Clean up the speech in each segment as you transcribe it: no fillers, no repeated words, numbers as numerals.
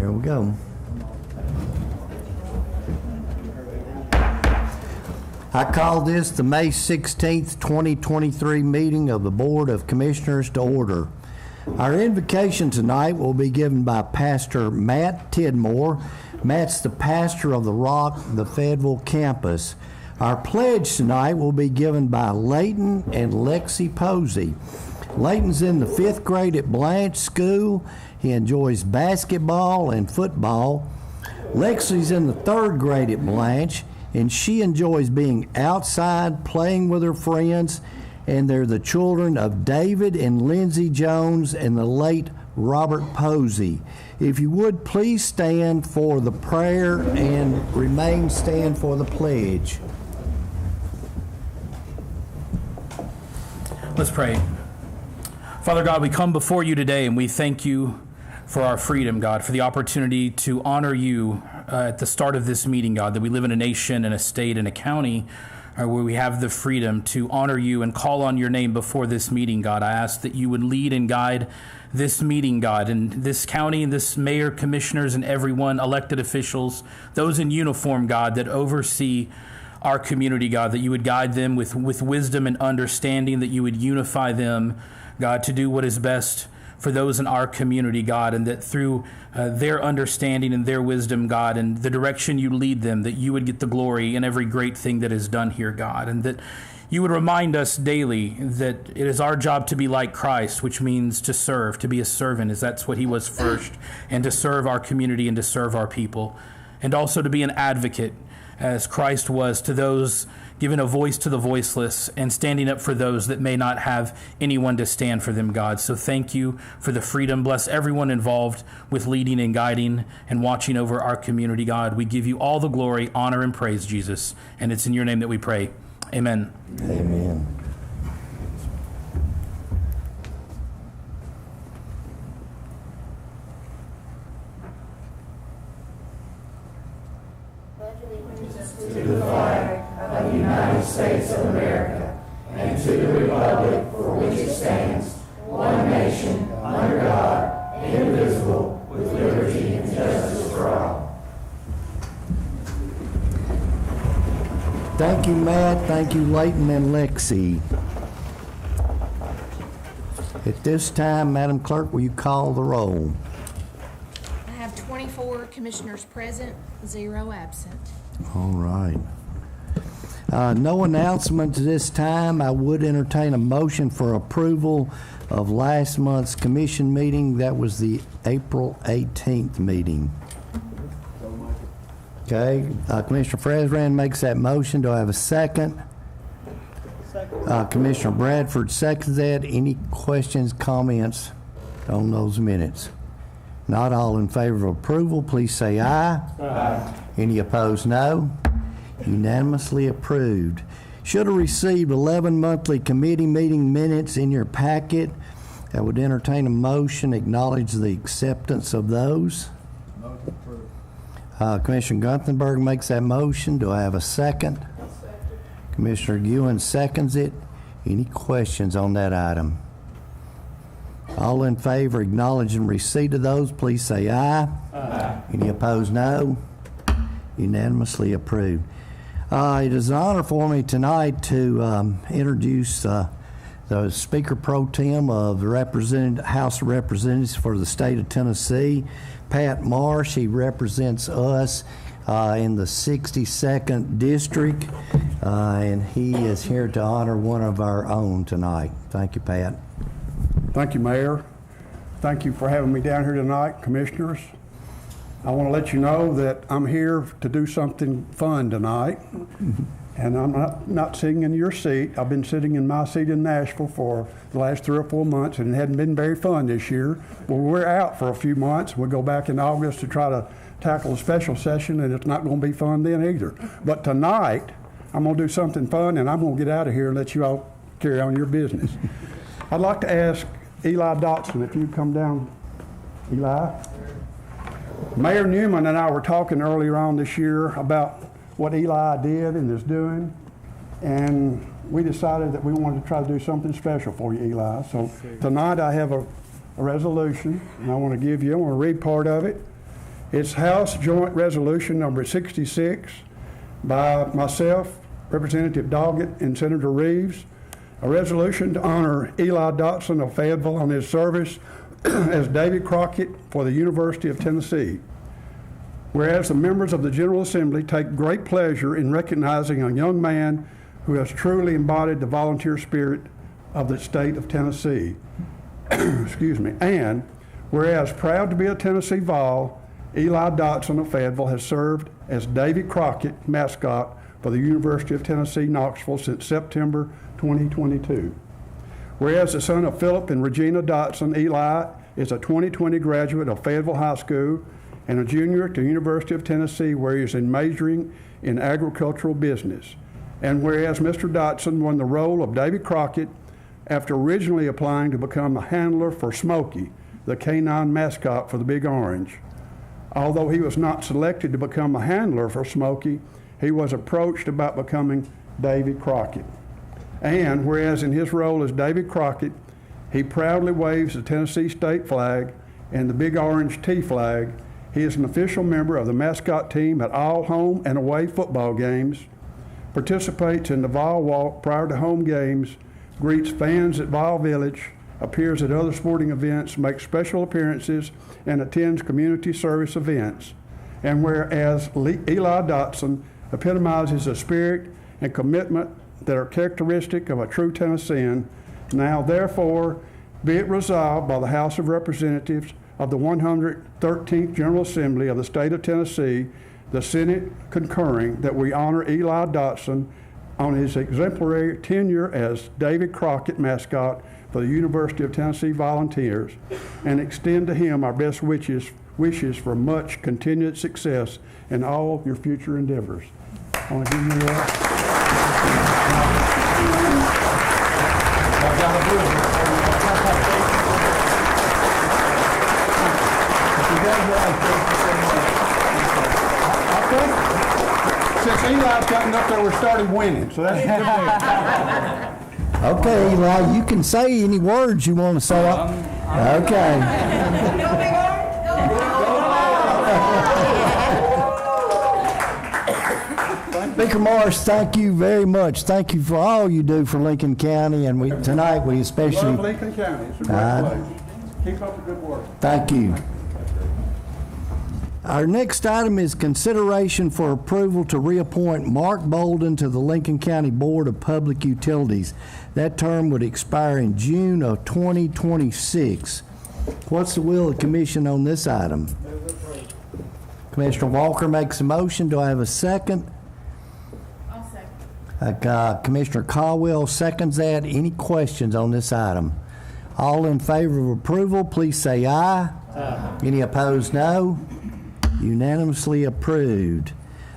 There we go. I call this the May 16th, 2023 meeting of the Board of Commissioners to order. Our invocation tonight will be given by Pastor Matt Tidmore. Matt's the pastor of the Rock, the Fayetteville campus. Our pledge tonight will be given by Leighton and Lexi Posey. Leighton's in the 5th grade at Blanche School. He enjoys basketball and football. Lexi's in the 3rd grade at Blanche, and she enjoys being outside, playing with her friends, and they're the children of David and Lindsay Jones and the late Robert Posey. If you would, please stand for the prayer and stand for the pledge. Let's pray. Father God, we come before you today and we thank you for our freedom, God, for the opportunity to honor you at the start of this meeting, God, that we live in a nation and a state and a county where we have the freedom to honor you and call on your name before this meeting, God. I ask that you would lead and guide this meeting, God, and this county and this mayor, commissioners, and everyone, elected officials, those in uniform, God, that oversee our community, God, that you would guide them with wisdom and understanding, that you would unify them, God, to do what is best for those in our community, God, and that through their understanding and their wisdom, God, and the direction you lead them, that you would get the glory in every great thing that is done here, God, and that you would remind us daily that it is our job to be like Christ, which means to serve, to be a servant, as that's what he was first, and to serve our community and to serve our people, and also to be an advocate, as Christ was to those, giving a voice to the voiceless and standing up for those that may not have anyone to stand for them, God. So thank you for the freedom. Bless everyone involved with leading and guiding and watching over our community, God. We give you all the glory, honor, and praise, Jesus. And it's in your name that we pray. Amen. Amen. To the flag of the United States of America and to the republic for which it stands, one nation, under God, indivisible, with liberty and justice for all. Thank you, Matt. Thank you, Leighton and Lexi. At this time, Madam Clerk, will you call the roll? I have 24 commissioners present, 0 absent. All right. No announcements this time. I would entertain a motion for approval of last month's commission meeting. That was the April 18th meeting. Okay. Commissioner Fresbrand makes that motion. Do I have a second? Second. Commissioner Bradford seconds that. Any questions, comments on those minutes? Not all in favor of approval, please say aye. Aye. Any opposed, no. Unanimously approved. Should have received 11 monthly committee meeting minutes in your packet. I would entertain a motion, acknowledge the acceptance of those. Motion approved. Commissioner Gunthenberg makes that motion. Do I have a second? Second. Commissioner Ewan seconds it. Any questions on that item? All in favor, acknowledging receipt of those, please say aye. Aye. Any opposed, no. Unanimously approved. It is an honor for me tonight to introduce the Speaker Pro Tem of the House of Representatives for the state of Tennessee, Pat Marsh. He represents us in the 62nd District, and he is here to honor one of our own tonight. Thank you, Pat. Thank you, Mayor. Thank you for having me down here tonight, Commissioners. I want to let you know that I'm here to do something fun tonight, and I'm not sitting in your seat. I've been sitting in my seat in Nashville for the last 3 or 4 months, and it hadn't been very fun this year. Well, we're out for a few months. We'll go back in August to try to tackle a special session, and it's not going to be fun then either. But tonight, I'm going to do something fun, and I'm going to get out of here and let you all carry on your business. I'd like to ask Eli Dotson if you'd come down. Eli? Mayor Newman and I were talking earlier on this year about what Eli did and is doing, and we decided that we wanted to try to do something special for you, Eli. So tonight I have a resolution, and I want to read part of it. It's House Joint Resolution number 66 by myself, Representative Doggett, and Senator Reeves, a resolution to honor Eli Dotson of Fayetteville on his service as Davy Crockett for the University of Tennessee. Whereas the members of the General Assembly take great pleasure in recognizing a young man who has truly embodied the volunteer spirit of the state of Tennessee. Excuse me. And whereas proud to be a Tennessee Vol, Eli Dotson of Fayetteville has served as Davy Crockett mascot for the University of Tennessee, Knoxville since September 2022. Whereas the son of Philip and Regina Dotson, Eli is a 2020 graduate of Fayetteville High School and a junior at the University of Tennessee, where he is majoring in agricultural business. And whereas Mr. Dotson won the role of Davy Crockett after originally applying to become a handler for Smokey, the canine mascot for the Big Orange. Although he was not selected to become a handler for Smokey, he was approached about becoming Davy Crockett. And whereas in his role as Davy Crockett, he proudly waves the Tennessee state flag and the Big Orange T flag, he is an official member of the mascot team at all home and away football games, participates in the Vol Walk prior to home games, greets fans at Vol Village, appears at other sporting events, makes special appearances, and attends community service events. And whereas Eli Dotson epitomizes the spirit and commitment that are characteristic of a true Tennessean, now therefore be it resolved by the House of Representatives of the 113th General Assembly of the State of Tennessee, the Senate concurring, that we honor Eli Dotson on his exemplary tenure as Davy Crockett mascot for the University of Tennessee Volunteers, and extend to him our best wishes for much continued success in all your future endeavors. I want to give you Since Eli's gotten up there, we're starting winning, so that's good. Okay, Eli, you can say any words you want to say. Okay. Speaker Morris, thank you very much. Thank you for all you do for Lincoln County, and tonight we especially... Love Lincoln County. It's a great place. Keep up the good work. Thank you. Our next item is consideration for approval to reappoint Mark Bolden to the Lincoln County Board of Public Utilities. That term would expire in June of 2026. What's the will of the commission on this item? Commissioner Walker makes a motion. Do I have a second? I'll second. Commissioner Caldwell seconds that. Any questions on this item? All in favor of approval, please say aye. Aye. Any opposed, no. Unanimously approved.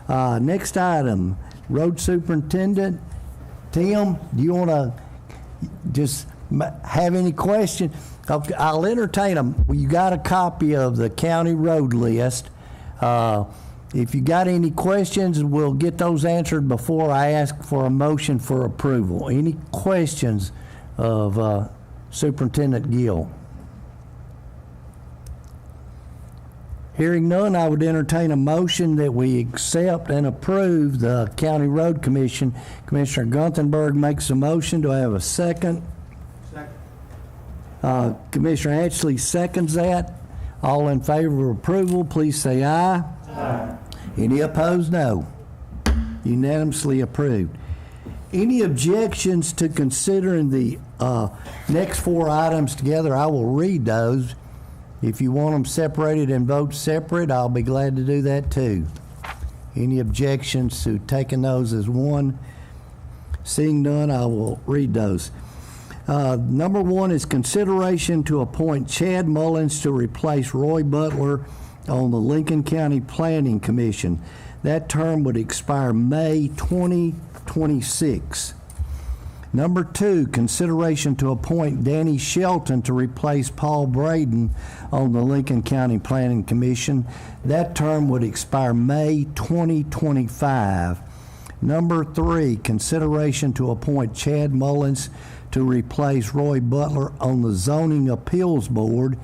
Next item, Road Superintendent. Tim, do you want to just have any question? Okay, I'll entertain them. You got a copy of the county road list. If you got any questions, we'll get those answered before I ask for a motion for approval. Any questions of Superintendent Gill? Hearing none, I would entertain a motion that we accept and approve the County Road Commission. Commissioner Gunthenberg makes a motion. Do I have a second? Second. Commissioner Ashley seconds that. All in favor of approval, please say aye. Aye. Any opposed, no. Unanimously approved. Any objections to considering the next four items together? I will read those. If you want them separated and vote separate, I'll be glad to do that too. Any objections to taking those as one? Seeing none, I will read those. Number one is consideration to appoint Chad Mullins to replace Roy Butler on the Lincoln County Planning Commission. That term would expire May 2026. Number two, consideration to appoint Danny Shelton to replace Paul Braden on the Lincoln County Planning Commission. That term would expire May 2025. Number three, consideration to appoint Chad Mullins to replace Roy Butler on the Zoning Appeals Board.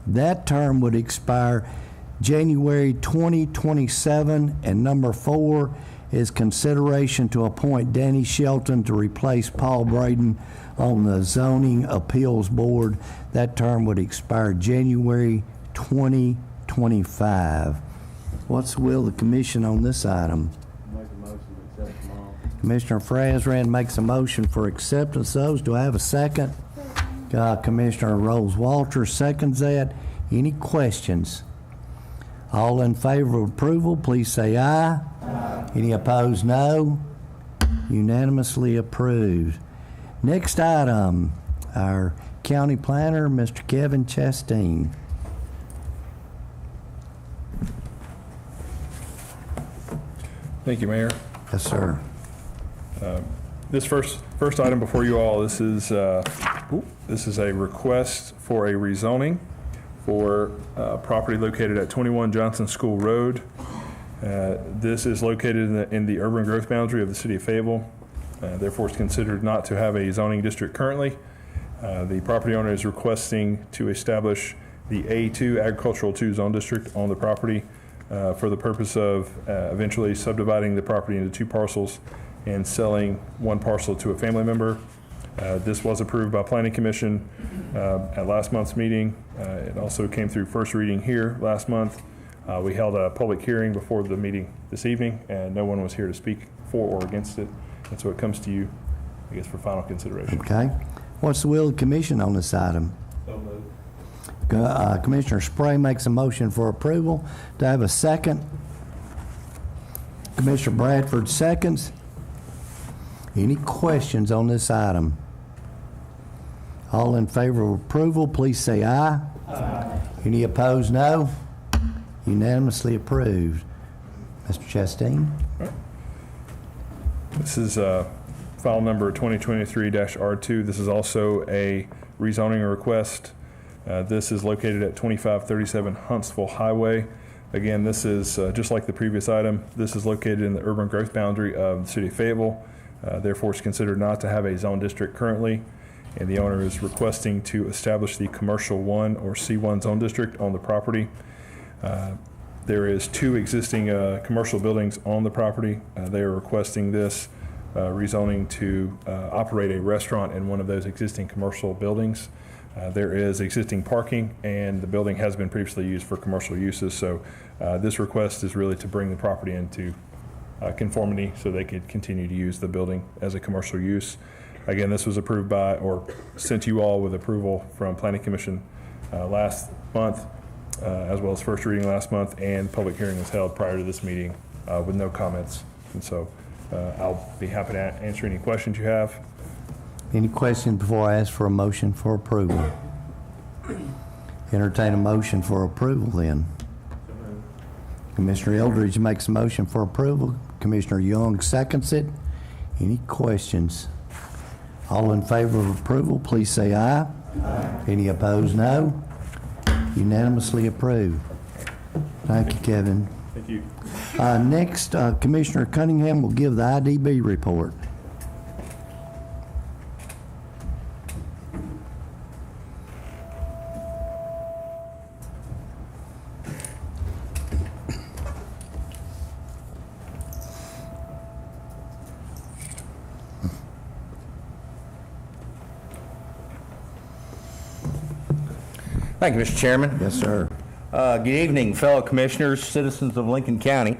That term would expire January 2027. And number 4 is consideration to appoint Danny Shelton to replace Paul Braden on the Zoning Appeals Board. That term would expire January 2025. What's the will of the commission on this item? Make a motion to accept them all. Commissioner Frazran makes a motion for acceptance of those. Do I have a second? Commissioner Rose-Walters seconds that. Any questions? All in favor of approval, please say aye. Aye. Any opposed, no. Unanimously approved. Next item, our county planner, Mr. Kevin Chastain. Thank you, Mayor. Yes, sir. This first item before you all, this is a request for a rezoning for property located at 21 Johnson School Road. This is located in the urban growth boundary of the city of Fayetteville. Therefore, it's considered not to have a zoning district currently. The property owner is requesting to establish the A2 Agricultural 2 Zone District on the property for the purpose of eventually subdividing the property into 2 parcels and selling 1 parcel to a family member. This was approved by Planning Commission at last month's meeting. It also came through first reading here last month. We held a public hearing before the meeting this evening, and no one was here to speak for or against it. And so it comes to you, I guess, for final consideration. Okay. What's the will of the commission on this item? So moved. Commissioner Spray makes a motion for approval. Do I have a second? Commissioner Bradford seconds. Any questions on this item? All in favor of approval, please say aye. Aye. Any opposed, no. Unanimously approved. Mr. Chastain? This is file number 2023-R2. This is also a rezoning request. This is located at 2537 Huntsville Highway. Again, this is just like the previous item. This is located in the urban growth boundary of the city of Fayetteville. Therefore, it's considered not to have a zone district currently, and the owner is requesting to establish the Commercial 1 or C1 zone district on the property. There is 2 existing commercial buildings on the property. They are requesting this rezoning to operate a restaurant in one of those existing commercial buildings. There is existing parking, and the building has been previously used for commercial uses. So this request is really to bring the property into conformity so they could continue to use the building as a commercial use. Again, this was approved by or sent to you all with approval from Planning Commission last month, as well as first reading last month, and public hearing was held prior to this meeting with no comments. And so I'll be happy to answer any questions you have. Any questions before I ask for a motion for approval? Entertain a motion for approval then. Commissioner Eldridge makes a motion for approval. Commissioner Young seconds it. Any questions? All in favor of approval, please say aye. Aye. Any opposed, no. Unanimously approved. Thank you, Kevin. Thank you. Next, Commissioner Cunningham will give the IDB report. Thank you, Mr. Chairman. Yes, sir. Good evening, fellow commissioners, citizens of Lincoln County.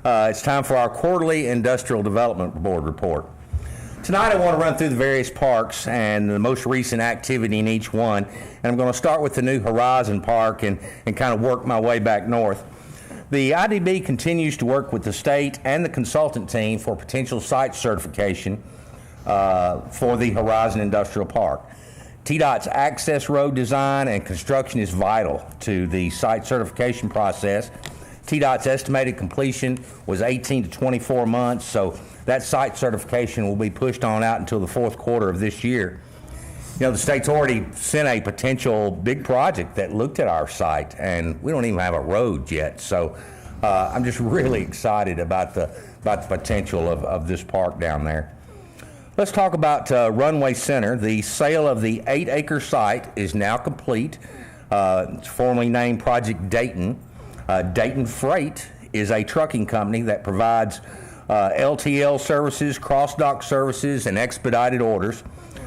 It's time for our quarterly Industrial Development Board report. Tonight I want to run through the various parks and the most recent activity in each one, and I'm going to start with the New Horizon Park and kind of work my way back north. The IDB continues to work with the state and the consultant team for potential site certification for the Horizon Industrial Park. TDOT's access road design and construction is vital to the site certification process. TDOT's estimated completion was 18 to 24 months, so that site certification will be pushed on out until the 4th quarter of this year. You know, the state's already sent a potential big project that looked at our site, and we don't even have a road yet. So I'm just really excited about the potential of this park down there. Let's talk about Runway Center. The sale of the 8-acre site is now complete. It's formerly named Project Dayton. Dayton Freight is a trucking company that provides LTL services, cross-dock services, and expedited orders.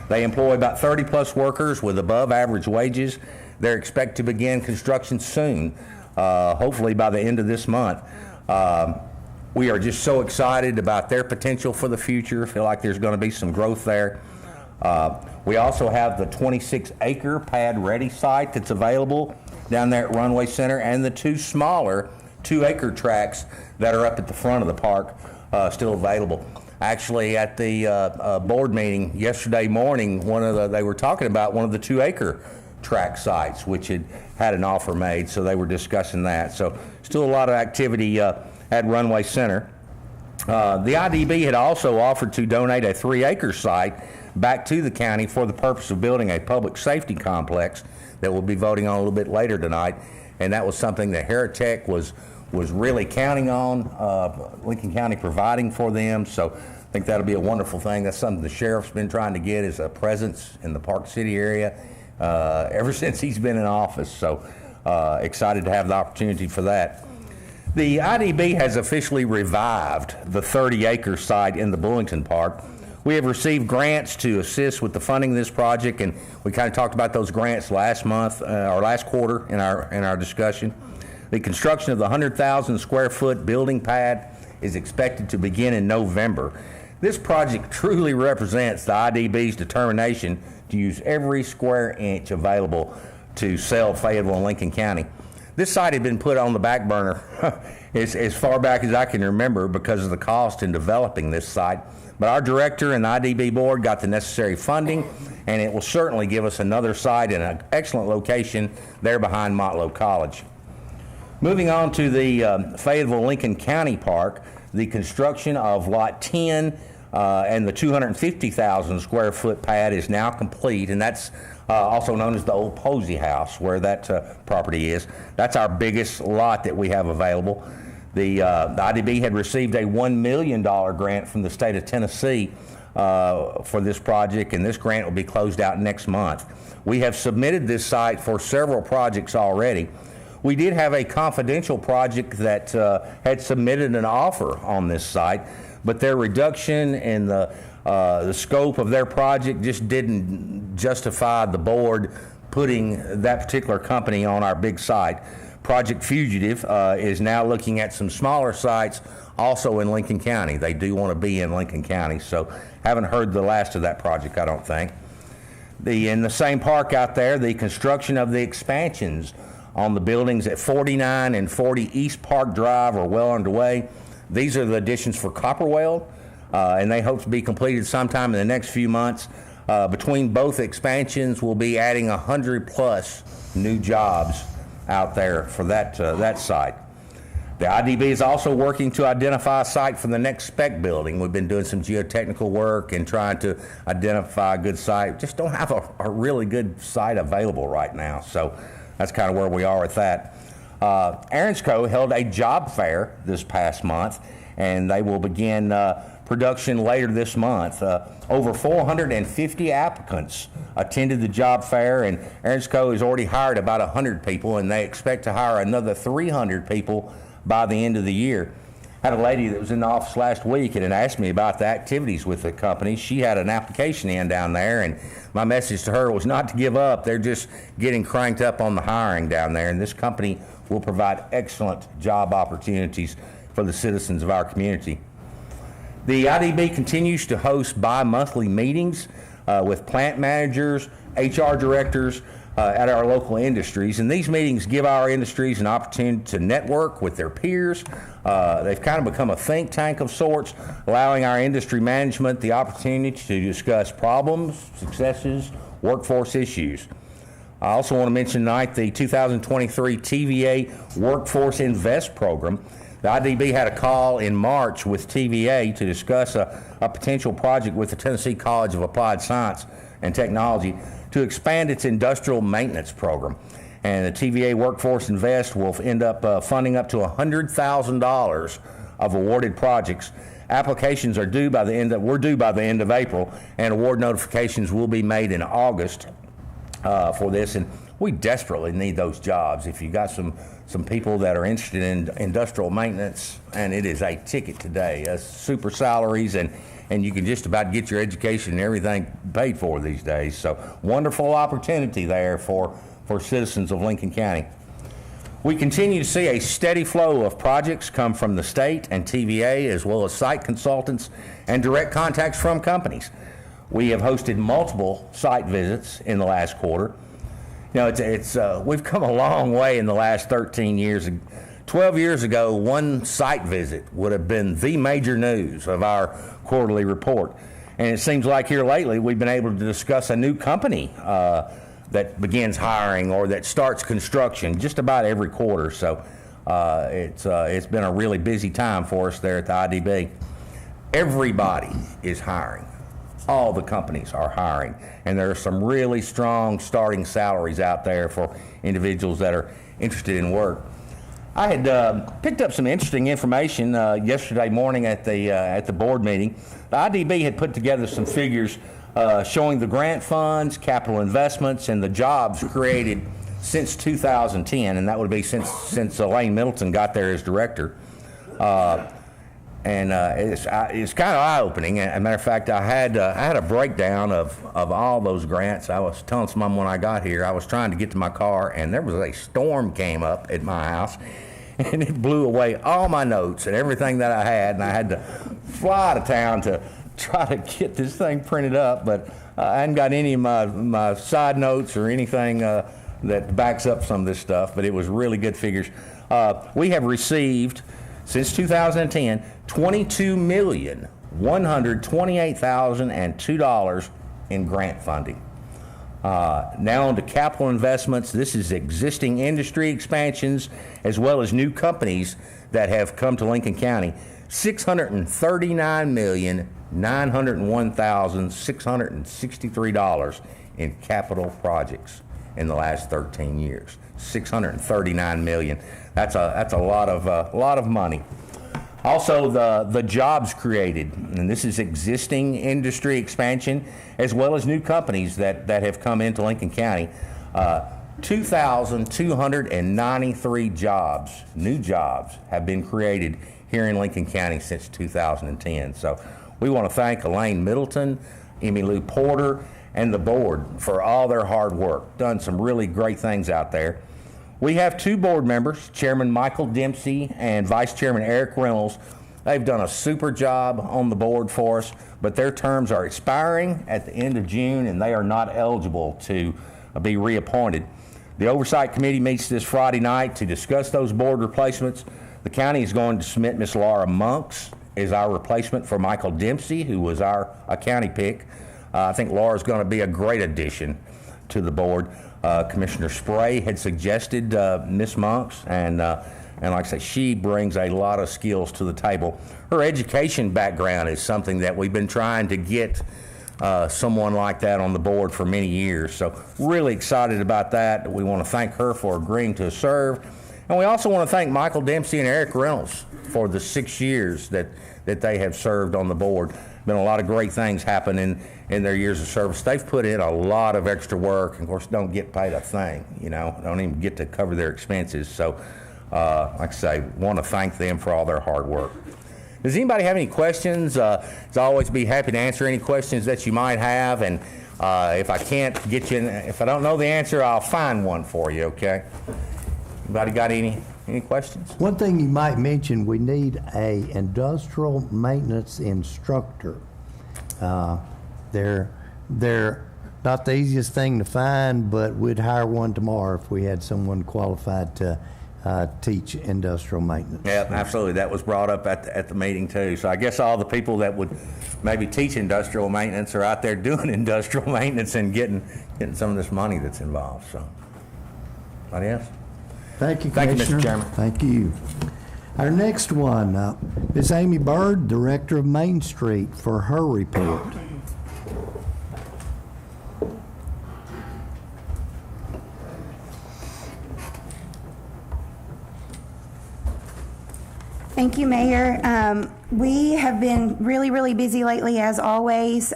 They employ about 30-plus workers with above-average wages. They're expected to begin construction soon, hopefully by the end of this month. We are just so excited about their potential for the future. Feel like there's going to be some growth there. We also have the 26-acre pad-ready site that's available down there at Runway Center, and the 2 smaller 2-acre tracks that are up at the front of the park still available. Actually, at the board meeting yesterday morning, they were talking about one of the 2-acre track sites, which had an offer made, so they were discussing that. So still a lot of activity at Runway Center. The IDB had also offered to donate a 3-acre site back to the county for the purpose of building a public safety complex that we'll be voting on a little bit later tonight, and that was something that Heritech was really counting on Lincoln County providing for them. So I think that'll be a wonderful thing. That's something the sheriff's been trying to get, is a presence in the Park City area ever since he's been in office. So excited to have the opportunity for that. The IDB has officially revived the 30-acre site in the Bullington Park. We have received grants to assist with the funding of this project, and we kind of talked about those grants last month or last quarter in our discussion. The construction of the 100,000 square foot building pad is expected to begin in November. This project truly represents the IDB's determination to use every square inch available to sell Fayetteville and Lincoln County. This site had been put on the back burner as far back as I can remember because of the cost in developing this site. But our director and the IDB board got the necessary funding, and it will certainly give us another site in an excellent location there behind Motlow College. Moving on to the Fayetteville-Lincoln County Park, the construction of Lot 10 and the 250,000 square foot pad is now complete, and that's also known as the old Posey House, where that property is. That's our biggest lot that we have available. The IDB had received a $1 million grant from the state of Tennessee for this project, and this grant will be closed out next month. We have submitted this site for several projects already. We did have a confidential project that had submitted an offer on this site, but their reduction in the scope of their project just didn't justify the board putting that particular company on our big site. Project Fugitive is now looking at some smaller sites also in Lincoln County. They do want to be in Lincoln County, so haven't heard the last of that project, I don't think. In the same park out there, the construction of the expansions on the buildings at 49 and 40 East Park Drive are well underway. These are the additions for Copperwell, and they hope to be completed sometime in the next few months. Between both expansions, we'll be adding 100+ new jobs out there for that site. The IDB is also working to identify a site for the next spec building. We've been doing some geotechnical work and trying to identify a good site. Just don't have a really good site available right now, so that's kind of where we are with that. Aaronsco held a job fair this past month, and they will begin production later this month. Over 450 applicants attended the job fair, and Aaronsco has already hired about 100 people, and they expect to hire another 300 people by the end of the year. I had a lady that was in the office last week and had asked me about the activities with the company. She had an application in down there, and my message to her was not to give up. They're just getting cranked up on the hiring down there, and this company will provide excellent job opportunities for the citizens of our community. The IDB continues to host bi-monthly meetings with plant managers, HR directors at our local industries, and these meetings give our industries an opportunity to network with their peers. They've kind of become a think tank of sorts, allowing our industry management the opportunity to discuss problems, successes, workforce issues. I also want to mention tonight the 2023 TVA Workforce Invest Program. The IDB had a call in March with TVA to discuss a potential project with the Tennessee College of Applied Science and Technology to expand its industrial maintenance program. And the TVA Workforce Invest will end up funding up to $100,000 of awarded projects. Applications are due by the end of April, and award notifications will be made in August for this. And we desperately need those jobs. If you got some people that are interested in industrial maintenance, and it is a ticket today, super salaries, and you can just about get your education and everything paid for these days. So wonderful opportunity there for citizens of Lincoln County. We continue to see a steady flow of projects come from the state and TVA, as well as site consultants and direct contacts from companies. We have hosted multiple site visits in the last quarter. You know, we've come a long way in the last 13 years. 12 years ago, one site visit would have been the major news of our quarterly report. And it seems like here lately we've been able to discuss a new company that begins hiring or that starts construction just about every quarter. So it's been a really busy time for us there at the IDB. Everybody is hiring. All the companies are hiring, and there are some really strong starting salaries out there for individuals that are interested in work. I had picked up some interesting information yesterday morning at the board meeting. The IDB had put together some figures showing the grant funds, capital investments, and the jobs created since 2010, and that would be since Elaine Middleton got there as director. It's kind of eye-opening. As a matter of fact, I had a breakdown of all those grants. I was telling someone when I got here, I was trying to get to my car, and there was a storm came up at my house, and it blew away all my notes and everything that I had, and I had to fly to town to try to get this thing printed up. But I hadn't got any of my side notes or anything that backs up some of this stuff, but it was really good figures. We have received, since 2010, $22,128,002 in grant funding. Now on to capital investments. This is existing industry expansions as well as new companies that have come to Lincoln County. $639,901,663 in capital projects in the last 13 years. $639 million. That's a lot of money. Also, the jobs created, and this is existing industry expansion as well as new companies that have come into Lincoln County. 2,293 jobs, new jobs, have been created here in Lincoln County since 2010. So we want to thank Elaine Middleton, Emmy Lou Porter, and the board for all their hard work. Done some really great things out there. We have two board members, Chairman Michael Dempsey and Vice Chairman Eric Reynolds. They've done a super job on the board for us, but their terms are expiring at the end of June, and they are not eligible to be reappointed. The Oversight Committee meets this Friday night to discuss those board replacements. The county is going to submit Miss Laura Monks as our replacement for Michael Dempsey, who was our county pick. I think Laura's going to be a great addition to the board. Commissioner Spray had suggested Miss Monks, and like I say, she brings a lot of skills to the table. Her education background is something that we've been trying to get someone like that on the board for many years. So really excited about that. We want to thank her for agreeing to serve. And we also want to thank Michael Dempsey and Eric Reynolds for the 6 years that they have served on the board. Been a lot of great things happen in their years of service. They've put in a lot of extra work, and of course don't get paid a thing, don't even get to cover their expenses. So like I say, want to thank them for all their hard work. Does anybody have any questions? As always, be happy to answer any questions that you might have, and if I can't get you, if I don't know the answer, I'll find one for you, okay? Anybody got any questions? One thing you might mention, we need a industrial maintenance instructor. They're not the easiest thing to find, but we'd hire one tomorrow if we had someone qualified to teach industrial maintenance. Yeah, absolutely. That was brought up at the meeting too. So I guess all the people that would maybe teach industrial maintenance are out there doing industrial maintenance and getting some of this money that's involved. So, anybody else? Thank you, Thank you, Mr. Commissioner. Chairman. Thank you. Our next one, Ms. Amy Bird, Director of Main Street, for her report. Thank you, Mayor. We have been really, really busy lately, as always.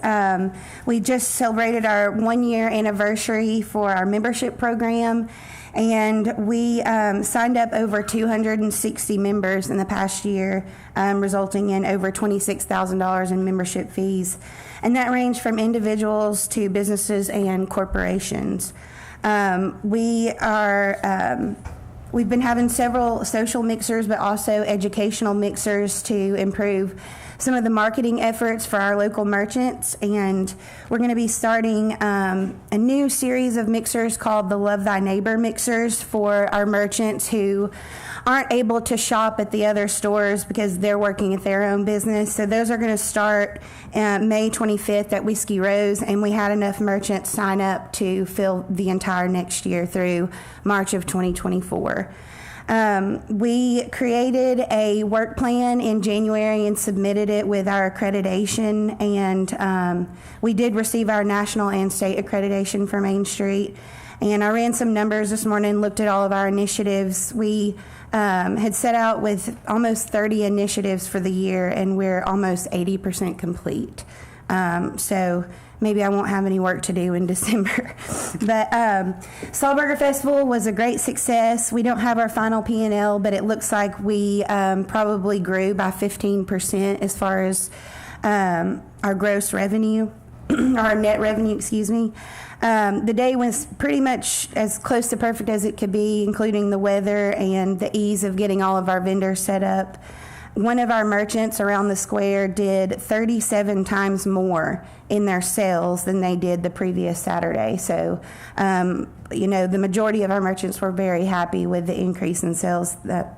We just celebrated our 1-year anniversary for our membership program, and we signed up over 260 members in the past year, resulting in over $26,000 in membership fees. And that ranged from individuals to businesses and corporations. We've been having several social mixers, but also educational mixers to improve some of the marketing efforts for our local merchants. And we're going to be starting a new series of mixers called the Love Thy Neighbor mixers for our merchants who aren't able to shop at the other stores because they're working at their own business. So those are going to start May 25th at Whiskey Rose, and we had enough merchants sign up to fill the entire next year through March of 2024. We created a work plan in January and submitted it with our accreditation, and we did receive our national and state accreditation for Main Street. And I ran some numbers this morning, looked at all of our initiatives. We had set out with almost 30 initiatives for the year, and we're almost 80% complete. So maybe I won't have any work to do in December. But Sahlburger Festival was a great success. We don't have our final P&L, but it looks like we probably grew by 15% as far as our gross revenue, our net revenue, excuse me. The day was pretty much as close to perfect as it could be, including the weather and the ease of getting all of our vendors set up. One of our merchants around the square did 37 times more in their sales than they did the previous Saturday. So, the majority of our merchants were very happy with the increase in sales that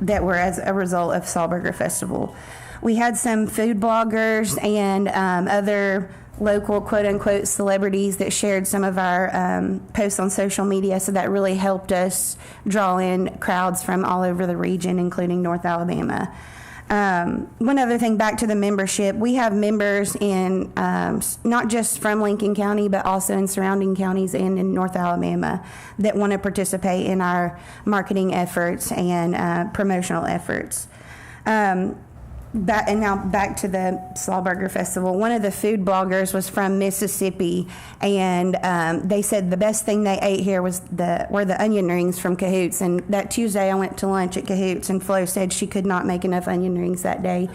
were as a result of Sahlburger Festival. We had some food bloggers and other local quote-unquote celebrities that shared some of our posts on social media, so that really helped us draw in crowds from all over the region, including North Alabama. One other thing, back to the membership, we have members in not just from Lincoln County, but also in surrounding counties and in North Alabama that want to participate in our marketing efforts and promotional efforts. And now back to the Sahlburger Festival. One of the food bloggers was from Mississippi, and they said the best thing they ate here were the onion rings from Cahoots. And that Tuesday I went to lunch at Cahoots, and Flo said she could not make enough onion rings that day.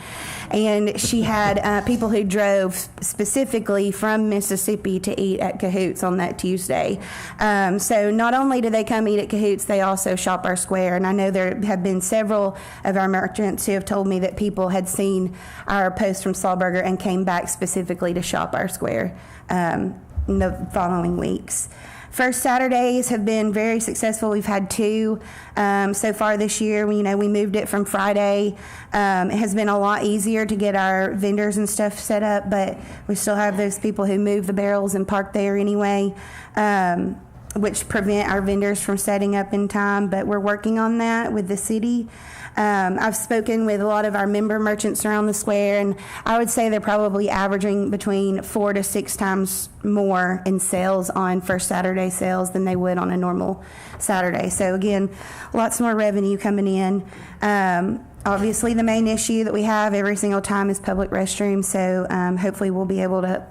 And she had people who drove specifically from Mississippi to eat at Cahoots on that Tuesday. So not only do they come eat at Cahoots, they also shop our square. And I know there have been several of our merchants who have told me that people had seen our post from Sahlburger and came back specifically to shop our square in the following weeks. First Saturdays have been very successful. We've had 2 so far this year. We moved it from Friday. It has been a lot easier to get our vendors and stuff set up, but we still have those people who move the barrels and park there anyway, which prevent our vendors from setting up in time, but we're working on that with the city. I've spoken with a lot of our member merchants around the square, and I would say they're probably averaging between 4 to 6 times more in sales on First Saturday sales than they would on a normal Saturday. So again, lots more revenue coming in. Obviously, the main issue that we have every single time is public restrooms, so hopefully we'll be able to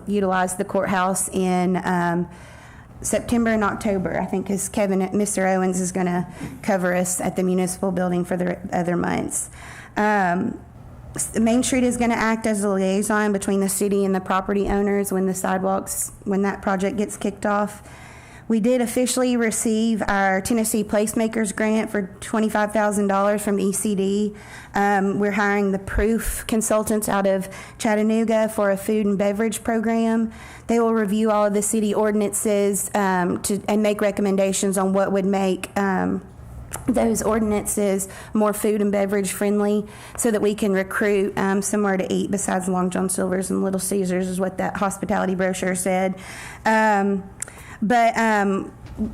utilize the courthouse in September and October, I think, because Mr. Owens is going to cover us at the municipal building for the other months. Main Street is going to act as a liaison between the city and the property owners when that project gets kicked off. We did officially receive our Tennessee Placemakers grant for $25,000 from ECD. We're hiring the Proof consultants out of Chattanooga for a food and beverage program. They will review all of the city ordinances and make recommendations on what would make those ordinances more food and beverage friendly, so that we can recruit somewhere to eat besides Long John Silver's and Little Caesars, is what that hospitality brochure said. But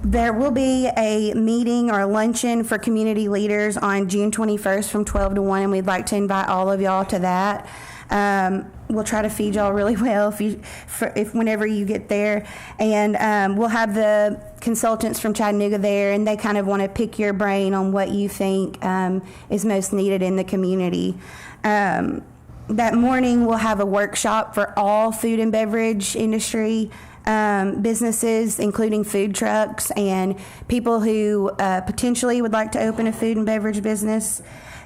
there will be a meeting or a luncheon for community leaders on June 21st from 12 to 1, and we'd like to invite all of y'all to that. We'll try to feed y'all really well if whenever you get there. And we'll have the consultants from Chattanooga there, and they kind of want to pick your brain on what you think is most needed in the community. That morning, we'll have a workshop for all food and beverage industry businesses, including food trucks and people who potentially would like to open a food and beverage business,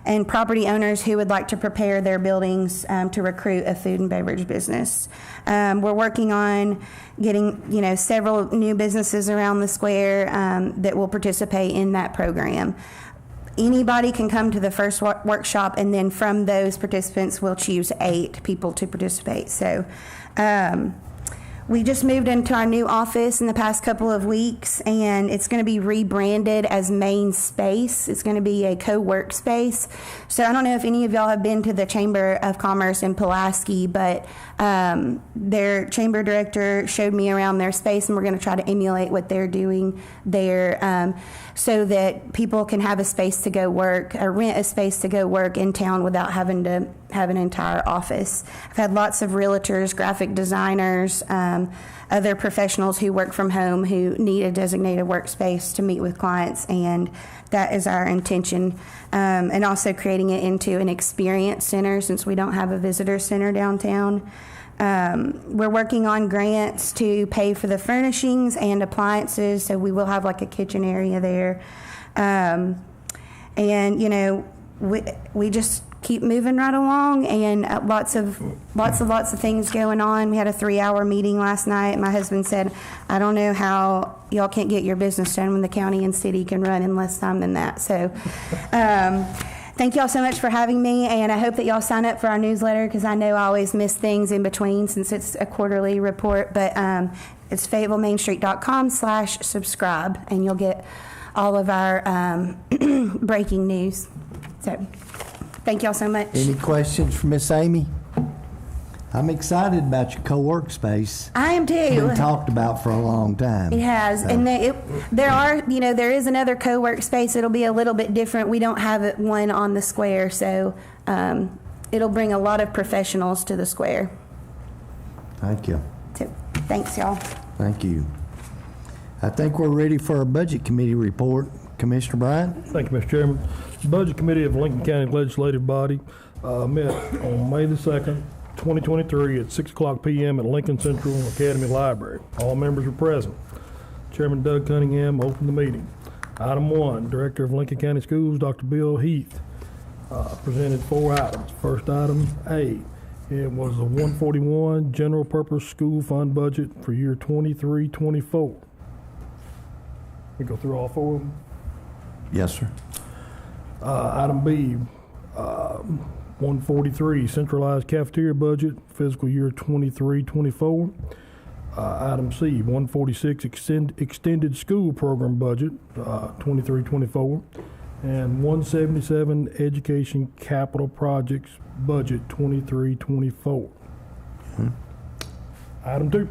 and property owners who would like to prepare their buildings to recruit a food and beverage business. We're working on getting, several new businesses around the square that will participate in that program. Anybody can come to the first workshop, and then from those participants, we'll choose 8 people to participate. So we just moved into our new office in the past couple of weeks, and it's going to be rebranded as Main Space. It's going to be a co-work space. So I don't know if any of y'all have been to the Chamber of Commerce in Pulaski, but their chamber director showed me around their space, and we're going to try to emulate what they're doing there so that people can have a space to go work or rent a space to go work in town without having to have an entire office. I've had lots of realtors, graphic designers, other professionals who work from home who need a designated workspace to meet with clients, and that is our intention. And also creating it into an experience center, since we don't have a visitor center downtown. We're working on grants to pay for the furnishings and appliances, so we will have like a kitchen area there. And we just keep moving right along, and lots of things going on. We had a 3-hour meeting last night. My husband said, I don't know how y'all can't get your business done when the county and city can run in less time than that. So thank y'all so much for having me, and I hope that y'all sign up for our newsletter, because I know I always miss things in between since it's a quarterly report. But it's fayettevillemainstreet.com/subscribe, and you'll get all of our breaking news. So thank y'all so much. Any questions for Miss Amy? I'm excited about your co-work space. I am too. It's been talked about for a long time. It has, So, and there is another co-work space. It'll be a little bit different. We don't have one on the square, so it'll bring a lot of professionals to the square. Thank you. So, thanks, y'all. Thank you. I think we're ready for our Budget Committee report. Commissioner Bryant? Thank you, Mr. Chairman. The Budget Committee of Lincoln County Legislative Body met on May the 2nd, 2023 at 6 o'clock p.m. at Lincoln Central Academy Library. All members were present. Chairman Doug Cunningham opened the meeting. Item 1, Director of Lincoln County Schools, Dr. Bill Heath, presented 4 items. First item, A, it was the 141 General Purpose School Fund Budget for year 23-24. We go through all 4 of them? Yes, sir. Item B, 143 Centralized Cafeteria Budget, fiscal year 23-24. Item C, 146 Extended School Program Budget, 23-24. And 177 Education Capital Projects Budget, 23-24. Item 2,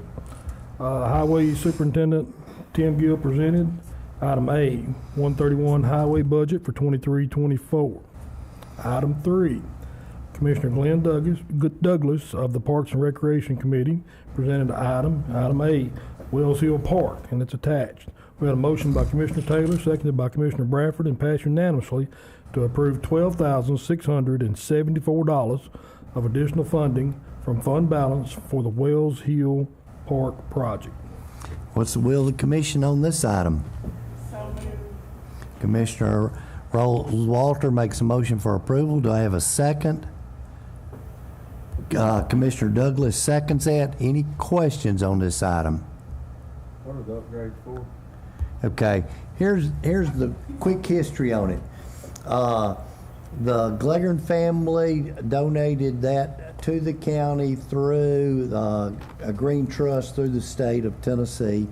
Highway Superintendent Tim Gill presented. Item A, 131 Highway Budget for 23-24. Item 3, Commissioner Glenn Douglas of the Parks and Recreation Committee presented item A, Wells Hill Park, and it's attached. We had a motion by Commissioner Taylor, seconded by Commissioner Bradford, and passed unanimously to approve $12,674 of additional funding from fund balance for the Wells Hill Park project. What's the will of the commission on this item? Commissioner Walter makes a motion for approval. Do I have a second? Commissioner Douglas seconds that. Any questions on this item? What are the upgrades for? Okay, here's the quick history on it. The Gleggern family donated that to the county through a green trust through the state of Tennessee.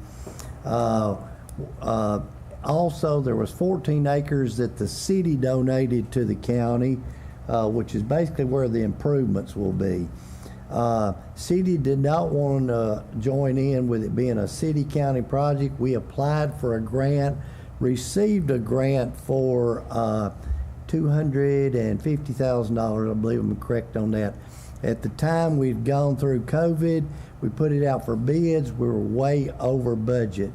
Also, there was 14 acres that the city donated to the county, which is basically where the improvements will be. City did not want to join in with it being a city-county project. We applied for a grant, received a grant for $250,000, I believe I'm correct on that. At the time we'd gone through COVID, we put it out for bids, we were way over budget.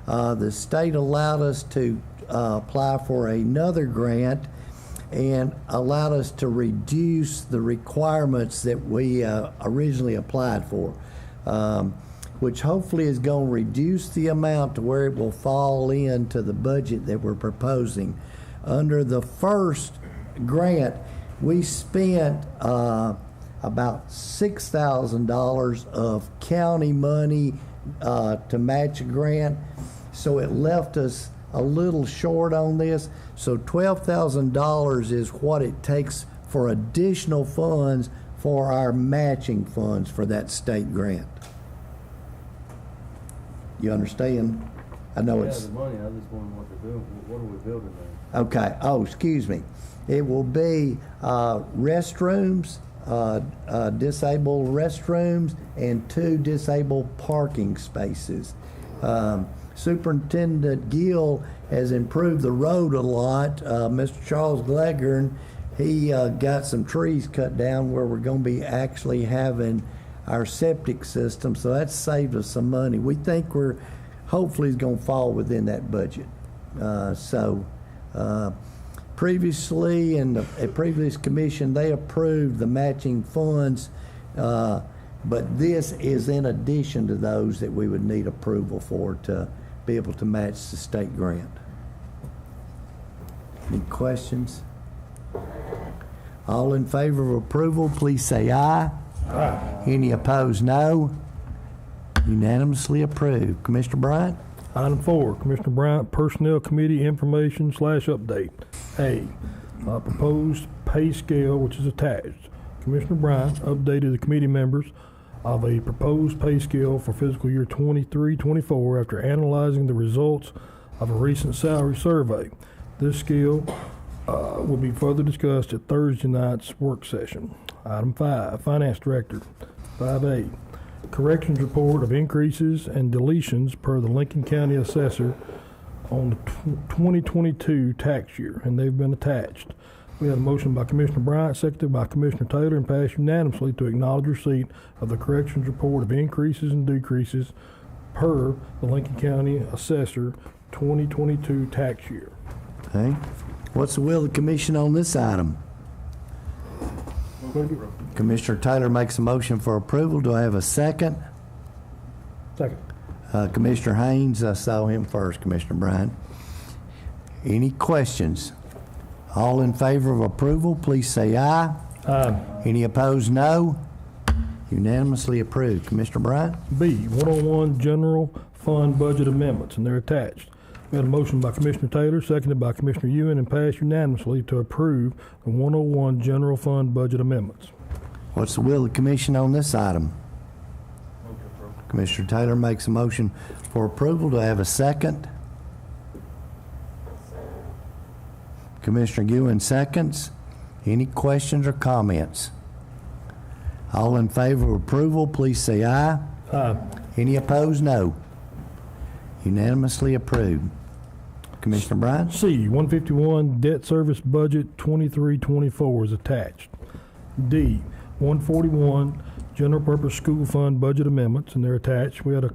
The state allowed us to apply for another grant and allowed us to reduce the requirements that we originally applied for, which hopefully is going to reduce the amount to where it will fall into the budget that we're proposing. Under the first grant, we spent about $6,000 of county money to match a grant, so it left us a little short on this. So $12,000 is what it takes for additional funds for our matching funds for that state grant. You understand? I know Yeah, it's... the money, I just wondering what they're doing. What are we building there? Okay, oh, excuse me. It will be restrooms, disabled restrooms, and 2 disabled parking spaces. Superintendent Gill has improved the road a lot. Mr. Charles Gleggern, he got some trees cut down where we're going to be actually having our septic system, so that's saved us some money. We think hopefully it's going to fall within that budget. Previously, in the previous commission, they approved the matching funds, but this is in addition to those that we would need approval for to be able to match the state grant. Any questions? All in favor of approval, please say aye. Aye. Any opposed, no. Unanimously approved. Commissioner Bryant? Item 4, Commissioner Bryant, Personnel Committee information/update. A, proposed pay scale, which is attached. Commissioner Bryant updated the committee members of a proposed pay scale for fiscal year 23-24 after analyzing the results of a recent salary survey. This scale will be further discussed at Thursday night's work session. Item 5, Finance Director. 5A, corrections report of increases and deletions per the Lincoln County Assessor on the 2022 tax year, and they've been attached. We had a motion by Commissioner Bryant, seconded by Commissioner Taylor, and passed unanimously to acknowledge receipt of the corrections report of increases and decreases per the Lincoln County Assessor 2022 tax year. Okay. What's the will of the commission on this item? Commissioner Taylor makes a motion for approval. Do I have a second? Second. Commissioner Haynes, I saw him first, Commissioner Bryant. Any questions? All in favor of approval, please say aye. Aye. Any opposed, no. Unanimously approved. Commissioner Bryant? B, 101 General Fund Budget Amendments, and they're attached. We had a motion by Commissioner Taylor, seconded by Commissioner Ewan, and passed unanimously to approve the 101 General Fund Budget Amendments. What's the will of the commission on this item? Commissioner Taylor makes a motion for approval. Do I have a second? Commissioner Ewan seconds. Any questions or comments? All in favor of approval, please say aye. Aye. Any opposed, no. Unanimously approved. Commissioner Bryant? C, 151 Debt Service Budget 23-24 is attached. D, 141 General Purpose School Fund Budget Amendments, and they're attached. We had a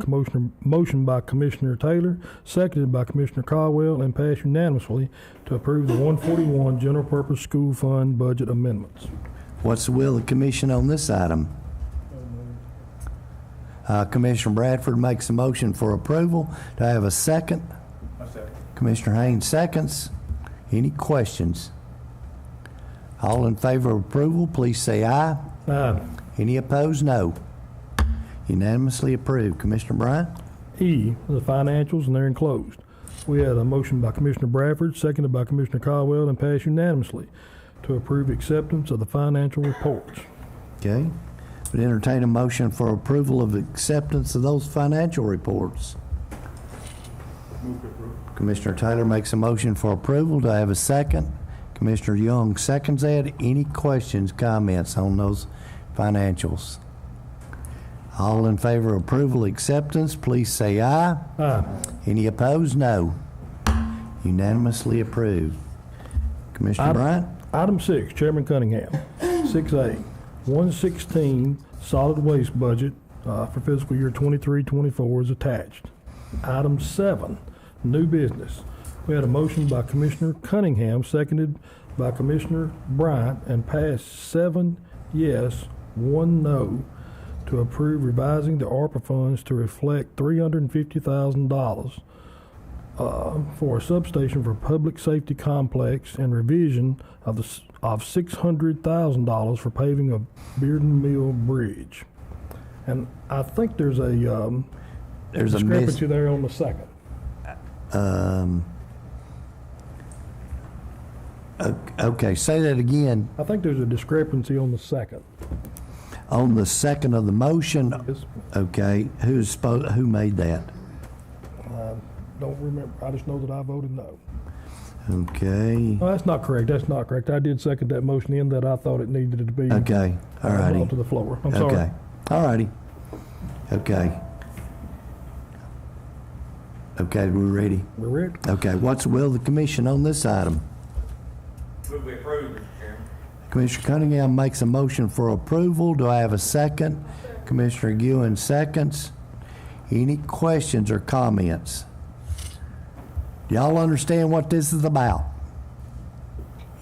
motion by Commissioner Taylor, seconded by Commissioner Caldwell, and passed unanimously to approve the 141 General Purpose School Fund Budget Amendments. What's the will of the commission on this item? Commissioner Bradford makes a motion for approval. Do I have a second? A second. Commissioner Haynes seconds. Any questions? All in favor of approval, please say aye. Aye. Any opposed, no. Unanimously approved. Commissioner Bryant? E, the financials, and they're enclosed. We had a motion by Commissioner Bradford, seconded by Commissioner Caldwell, and passed unanimously to approve acceptance of the financial reports. Okay. Would entertain a motion for approval of acceptance of those financial reports. Commissioner Taylor makes a motion for approval. Do I have a second? Commissioner Young seconds that. Any questions, comments on those financials? All in favor of approval, acceptance, please say aye. Aye. Any opposed, no. Unanimously approved. Commissioner Bryant? Item 6, Chairman Cunningham. 6A, 116 solid waste budget for fiscal year 23-24 is attached. Item 7, new business. We had a motion by Commissioner Cunningham, seconded by Commissioner Bryant, and passed 7 yes, 1 no to approve revising the ARPA funds to reflect $350,000 for a substation for public safety complex and revision of $600,000 for paving of Bearden Mill Bridge. And I think there's a discrepancy there on the second. Okay, say that again. I think there's a discrepancy on the second. On the second of the motion, Yes. okay, who made that? Don't remember. I just know that I voted no. Okay, No, that's not correct. That's not correct. I did second that motion in that I thought it needed to be okay, all brought righty. to the floor. I'm sorry. Okay, all righty. Okay. Okay, we're ready. We're ready. Okay, what's the will of the commission on this item? Move we approve, Mr. Chairman. Commissioner Cunningham makes a motion for approval. Do I have a second? Commissioner Ewan seconds. Any questions or comments? Y'all understand what this is about?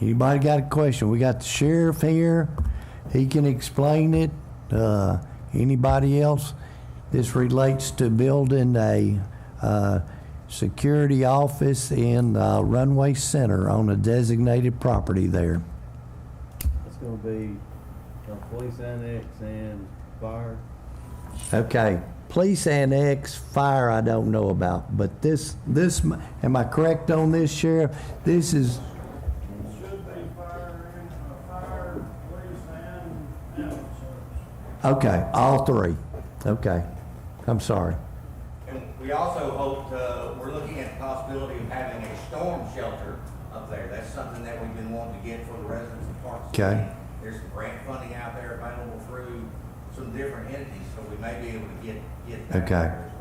Anybody got a question? We got the sheriff here. He can explain it. Anybody else? This relates to building a security office in Runway Center on a designated property there. It's gonna be police annex and fire. Okay, police annex, fire, I don't know about, but this, am I correct on this, Sheriff? This is, Should be fire, police, and ambulance. okay, all three. Okay, I'm sorry. And we also hope, we're looking at the possibility of having a storm shelter up there. That's something that we've been wanting to get for the residents of Park City. Okay. There's some grant funding out there available through some different entities, so we may be able to get that Okay. there as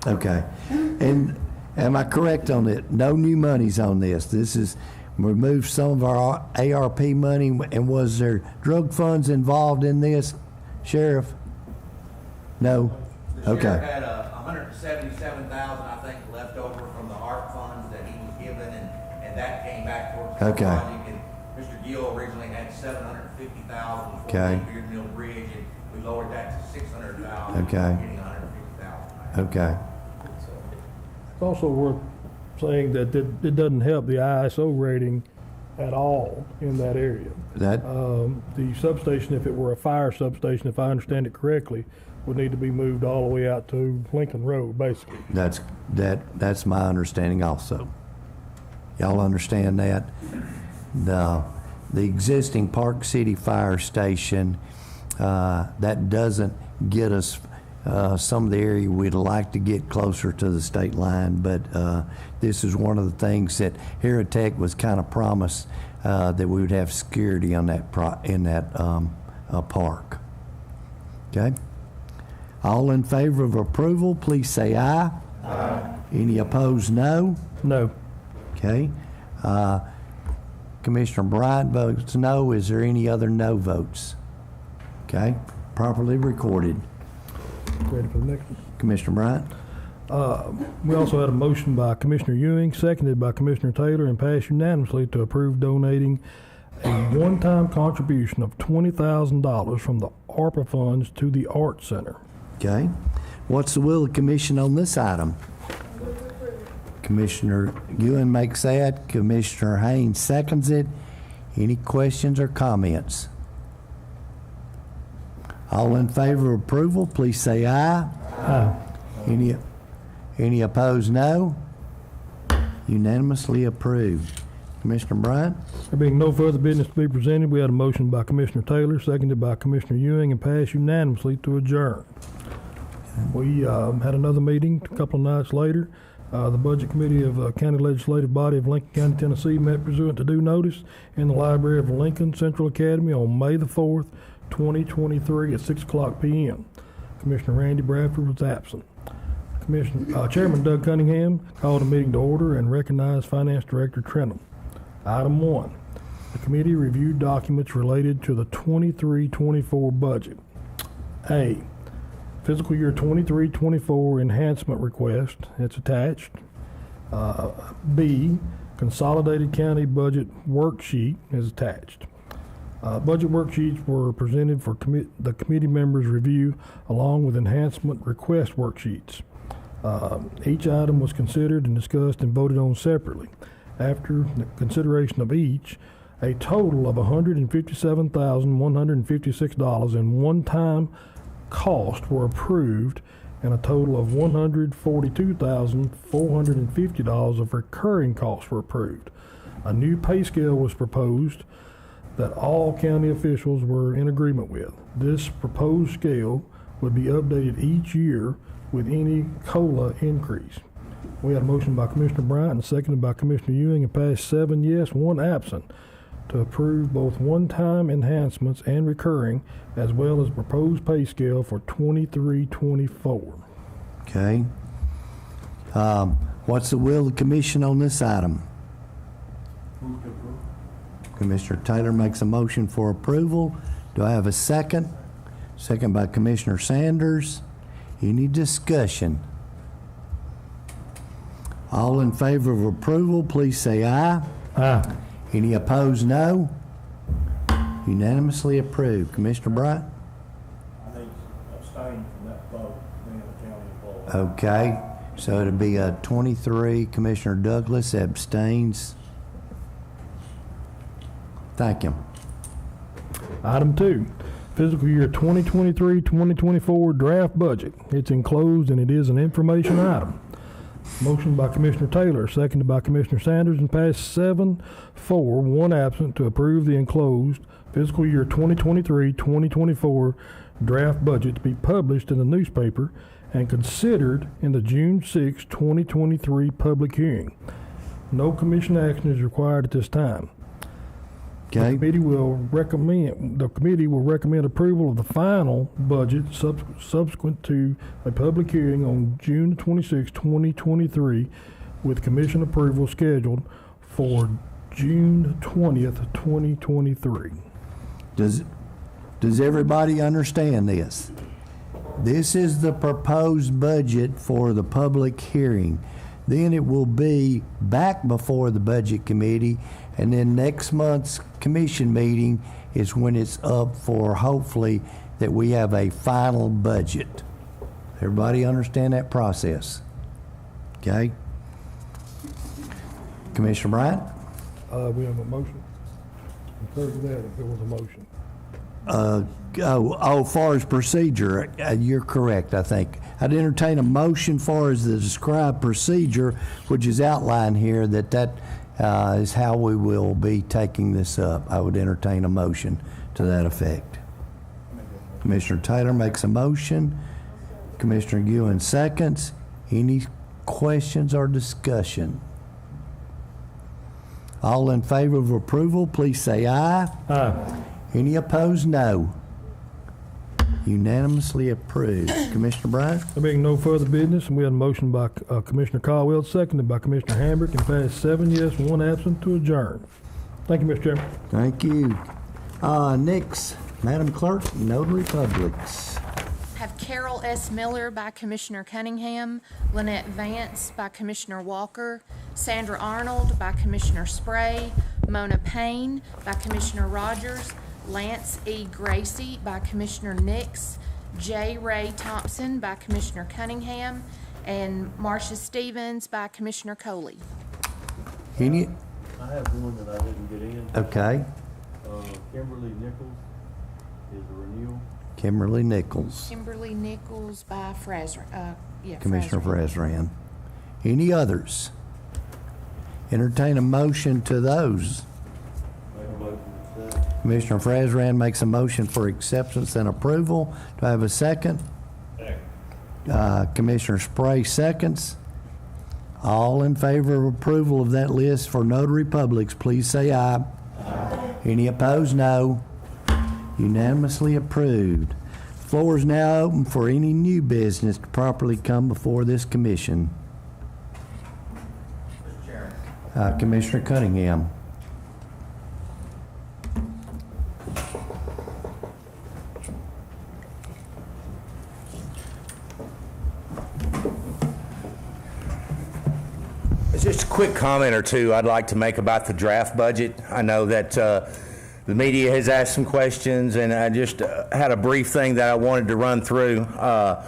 well. Okay, and am I correct on it? No new monies on this. This is, remove some of our ARP money, and was there drug funds involved in this, Sheriff? No? The Okay. sheriff had $177,000, I think, left over from the ARP funds that he was given, and that came back towards the Okay. project. And Mr. Gill originally had $750,000 for Okay. the Beard Mill Bridge, and we lowered that to $600,000. Okay. Getting $150,000. Okay, It's also worth saying that it doesn't help the ISO rating at all in that area. that, The substation, if it were a fire substation, if I understand it correctly, would need to be moved all the way out to Lincoln Road, basically. that's my understanding also. Y'all understand that? The existing Park City Fire Station, that doesn't get us some of the area we'd like to get closer to the state line, but this is one of the things that Heritech was kind of promised, that we would have security on that park. Okay? All in favor of approval, please say aye. Aye. Any opposed, no? No. Okay. Commissioner Bryant votes no. Is there any other no votes? Okay. Properly recorded. Ready for the next one? Commissioner Bryant? We also had a motion by Commissioner Ewing, seconded by Commissioner Taylor, and passed unanimously to approve donating a one-time contribution of $20,000 from the ARPA funds to the Art Center. Okay. What's the will of the commission on this item? Commissioner Ewan makes that. Commissioner Haynes seconds it. Any questions or comments? All in favor of approval, please say aye. Aye. Any opposed, no? Unanimously approved. Commissioner Bryant? There being no further business to be presented, we had a motion by Commissioner Taylor, seconded by Commissioner Ewing, and passed unanimously to adjourn. We had another meeting a couple of nights later. The Budget Committee of County Legislative Body of Lincoln County, Tennessee met pursuant to due notice in the library of Lincoln Central Academy on May the 4th, 2023 at 6 o'clock p.m. Commissioner Randy Bradford was absent. Chairman Doug Cunningham called a meeting to order and recognized Finance Director Trentham. Item 1, The committee reviewed documents related to the 23-24 budget. A, fiscal year 23-24 enhancement request, it's attached. B, consolidated county budget worksheet is attached. Budget worksheets were presented for the committee members' review along with enhancement request worksheets. Each item was considered and discussed and voted on separately. After the consideration of each, a total of $157,156 in one-time costs were approved, and a total of $142,450 of recurring costs were approved. A new pay scale was proposed that all county officials were in agreement with. This proposed scale would be updated each year with any COLA increase. We had a motion by Commissioner Bryant and seconded by Commissioner Ewing, and passed 7 yes, 1 absent, to approve both one-time enhancements and recurring, as well as proposed pay scale for 23-24. Okay. What's the will of the commission on this item? Commissioner Taylor makes a motion for approval. Do I have a second? Second by Commissioner Sanders. Any discussion? All in favor of approval, please say aye. Aye. Any opposed, no. Unanimously approved. Commissioner Bryant? I need to abstain from that vote, being a county employee. Okay, so it'll be a 23. Commissioner Douglas abstains. Thank you. Item 2, fiscal year 2023-2024 draft budget. It's enclosed and it is an information item. Motion by Commissioner Taylor, seconded by Commissioner Sanders, and passed 7-4, 1 absent, to approve the enclosed fiscal year 2023-2024 draft budget to be published in the newspaper and considered in the June 6, 2023 public hearing. No commission action is required at this time. Okay. The committee will recommend approval of the final budget subsequent to a public hearing on June 26, 2023, with commission approval scheduled for June 20th, 2023. Does everybody understand this? This is the proposed budget for the public hearing. Then it will be back before the budget committee, and then next month's commission meeting is when it's up for, hopefully, that we have a final budget. Everybody understand that process? Okay? Commissioner Bryant? We have a motion. Refer to that if there was a motion. Far as procedure, you're correct, I think. I'd entertain a motion far as the described procedure, which is outlined here, that is how we will be taking this up. I would entertain a motion to that effect. Commissioner Taylor makes a motion. Commissioner Ewing seconds. Any questions or discussion? All in favor of approval, please say aye. Aye. Any opposed, no. Unanimously approved. Commissioner Bryant? There being no further business, and we had a motion by Commissioner Caldwell, seconded by Commissioner Hambrick, and passed 7 yes, 1 absent, to adjourn. Thank you, Mr. Chairman. Thank you. Next, Madam Clerk, Notary Publics. Have Carol S. Miller by Commissioner Cunningham, Lynette Vance by Commissioner Walker, Sandra Arnold by Commissioner Spray, Mona Payne by Commissioner Rogers, Lance E. Gracie by Commissioner Nix, J. Ray Thompson by Commissioner Cunningham, and Marcia Stevens by Commissioner Coley. Any? I have one that I didn't get in. Okay. Kimberly Nichols is a renewal. Kimberly Nichols. Kimberly Nichols by Commissioner Frazran. Any others? Entertain a motion to those. Make a motion to accept. Commissioner Frazran makes a motion for acceptance and approval. Do I have a second? Second. Commissioner Spray seconds. All in favor of approval of that list for Notary Publics, please say aye. Aye. Any opposed, no. Unanimously approved. Floor is now open for any new business to properly come before this commission. Mr. Chairman. Commissioner Cunningham. quick comment or two I'd like to make about the draft budget. I know that the media has asked some questions, and I just had a brief thing that I wanted to run through. Kind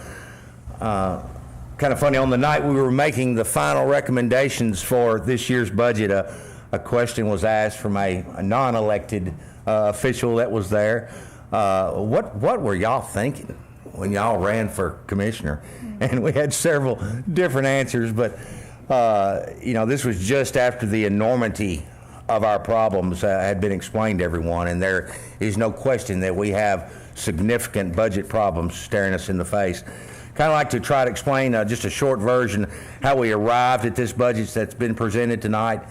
of funny, on the night we were making the final recommendations for this year's budget, a question was asked from a non-elected official that was there. What were y'all thinking when y'all ran for commissioner? And we had several different answers, but this was just after the enormity of our problems had been explained to everyone, and there is no question that we have significant budget problems staring us in the face. Kind of like to try to explain just a short version how we arrived at this budget that's been presented tonight.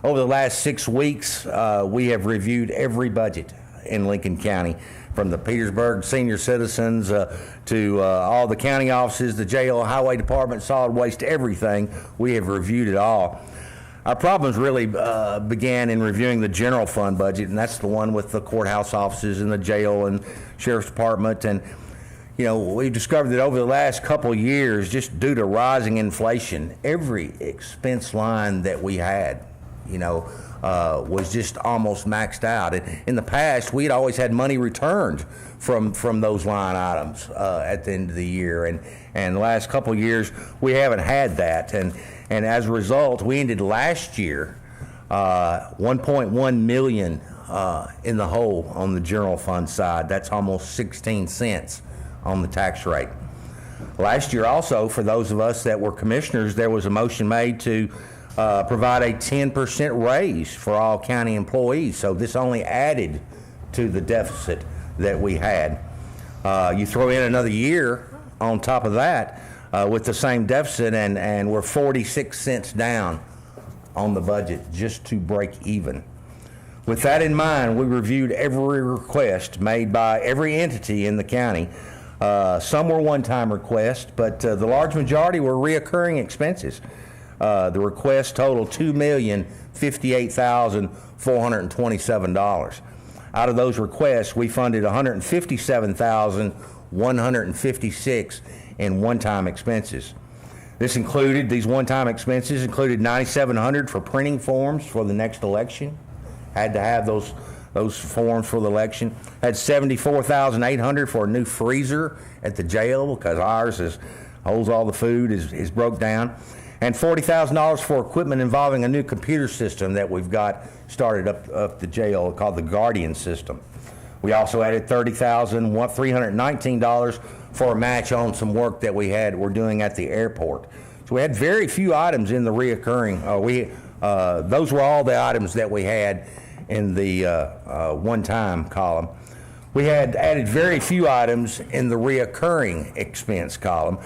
Over the last 6 weeks, we have reviewed every budget in Lincoln County, from the Petersburg senior citizens to all the county offices, the jail, highway department, solid waste, everything. We have reviewed it all. Our problems really began in reviewing the general fund budget, and that's the one with the courthouse offices and the jail and sheriff's department. And we discovered that over the last couple of years, just due to rising inflation, every expense line that we had, was just almost maxed out. In the past, we'd always had money returned from those line items at the end of the year, and the last couple of years, we haven't had that. And as a result, we ended last year 1.1 million in the hole on the general fund side. That's almost 16 cents on the tax rate. Last year also, for those of us that were commissioners, there was a motion made to provide a 10% raise for all county employees. So this only added to the deficit that we had. You throw in another year on top of that with the same deficit, and we're 46 cents down on the budget just to break even. With that in mind, we reviewed every request made by every entity in the county. Some were one-time requests, but the large majority were reoccurring expenses. The request totaled $2,058,427. Out of those requests, we funded $157,156 in one-time expenses. These one-time expenses included $9,700 for printing forms for the next election. Had to have those forms for the election. Had $74,800 for a new freezer at the jail because ours holds all the food, is broke down. And $40,000 for equipment involving a new computer system that we've got started up the jail called the Guardian system. We also added $30,319 for a match on some work that we're doing at the airport. So we had very few items in the reoccurring. Those were all the items that we had in the one-time column. We had added very few items in the reoccurring expense column,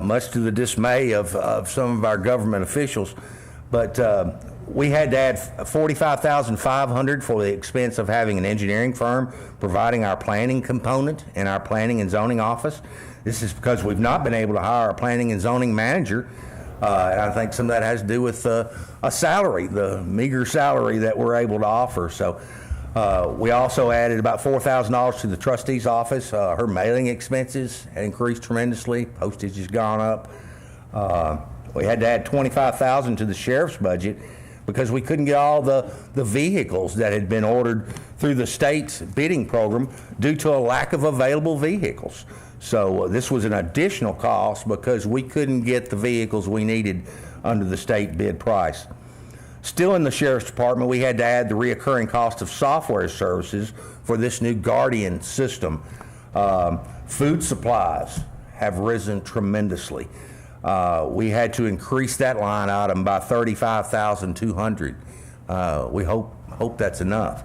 much to the dismay of some of our government officials. But we had to add $45,500 for the expense of having an engineering firm providing our planning component in our planning and zoning office. This is because we've not been able to hire a planning and zoning manager. And I think some of that has to do with a salary, the meager salary that we're able to offer. So we also added about $4,000 to the trustee's office. Her mailing expenses had increased tremendously. Postage has gone up. We had to add $25,000 to the sheriff's budget because we couldn't get all the vehicles that had been ordered through the state's bidding program due to a lack of available vehicles. So this was an additional cost because we couldn't get the vehicles we needed under the state bid price. Still in the Sheriff's Department, we had to add the reoccurring cost of software services for this new Guardian system. Food supplies have risen tremendously. We had to increase that line item by $35,200. We hope that's enough.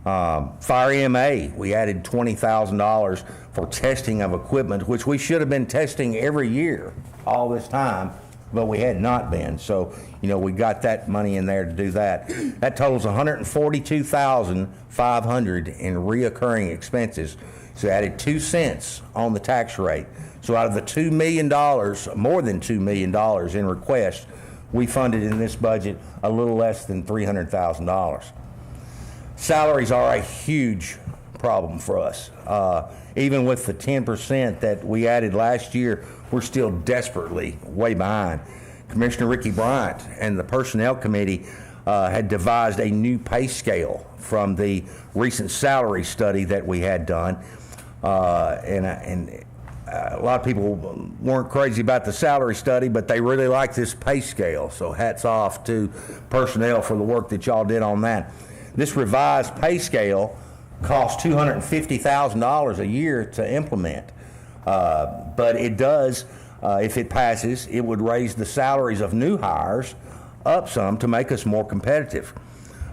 Fire EMA, we added $20,000 for testing of equipment, which we should have been testing every year all this time, but we had not been. So, we got that money in there to do that. That totals $142,500 in reoccurring expenses. So added 2 cents on the tax rate. So out of the $2 million, more than $2 million in requests, we funded in this budget a little less than $300,000. Salaries are a huge problem for us. Even with the 10% that we added last year, we're still desperately way behind. Commissioner Ricky Bryant and the Personnel Committee had devised a new pay scale from the recent salary study that we had done. And a lot of people weren't crazy about the salary study, but they really like this pay scale. So hats off to personnel for the work that y'all did on that. This revised pay scale costs $250,000 a year to implement. But it does, if it passes, it would raise the salaries of new hires up some to make us more competitive.